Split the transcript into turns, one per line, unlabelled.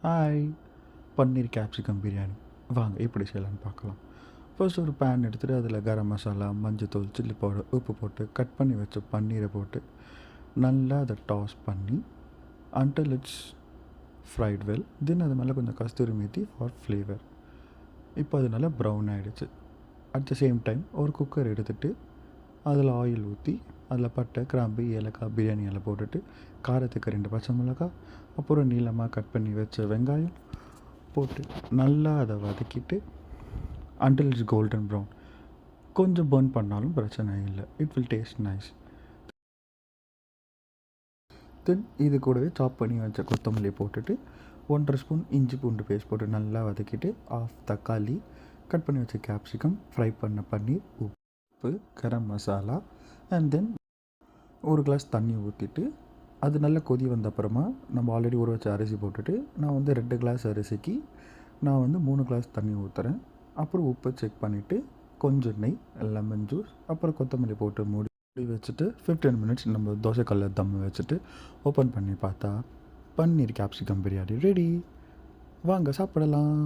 Hi! பன்னீர் capsicum biryani. வாங்க எப்படி செய்யலான்னு பார்க்கலாம். ஃபர்ஸ்ட் ஒரு பேன் எடுத்துகிட்டு அதில் கரம் மசாலா, மஞ்சத்தூள், சில்லி பவுடர், உப்பு போட்டு கட் பண்ணி வச்ச பன்னீரை போட்டு நல்லா அதை டாஸ் பண்ணி until இட்ஸ் ஃப்ரைட் வெல். தென் அது மேலே கொஞ்சம் கஸ்தூரி மேத்தி ஃபார் ஃப்ளேவர். இப்போ அது நல்லா ப்ரௌன் ஆகிடுச்சு. அட் த சேம் டைம் ஒரு குக்கர் எடுத்துகிட்டு அதில் ஆயில் ஊற்றி அதில் பட்டை, கிராம்பு, ஏலக்காய், பிரியாணி இலை போட்டுட்டு காரத்துக்கு 2 பச்சை மிளகாய், அப்புறம் நீளமாக கட் பண்ணி வச்ச வெங்காயம் போட்டு நல்லா அதை வதக்கிட்டு until இட்ஸ் கோல்டன் ப்ரௌன். கொஞ்சம் பர்ன் பண்ணாலும் பிரச்சனை இல்லை. It will taste nice. Then இது கூடவே சாப் பண்ணி வச்ச கொத்தமல்லி போட்டுட்டு 1.5 ஸ்பூன் இஞ்சி பூண்டு பேஸ்ட் போட்டு நல்லா வதக்கிட்டு ஆஃப் தக்காளி, கட் பண்ணி வச்ச கேப்சிகம், ஃப்ரை பண்ண பன்னீர், உப்பு, கரம் மசாலா அண்ட் தென் ஒரு கிளாஸ் தண்ணி ஊற்றிட்டு அது நல்லா கொதி வந்த அப்புறமா நம்ம ஆல்ரெடி ஊற வச்ச அரிசி போட்டுட்டு நான் வந்து 2 கிளாஸ் அரிசிக்கு நான் வந்து 3 கிளாஸ் தண்ணி ஊற்றுறேன். அப்புறம் உப்பு செக் பண்ணிவிட்டு கொஞ்சம் நெய், லெமன் ஜூஸ், அப்புறம் கொத்தமல்லி போட்டு மூடி வச்சுட்டு 15 மினிட்ஸ் நம்ம தோசைக்கல்ல தம் வச்சுட்டு ஓப்பன் பண்ணி பார்த்தா பன்னீர் கேப்சிகம் பிரியாணி ரெடி. வாங்க சாப்பிடலாம்.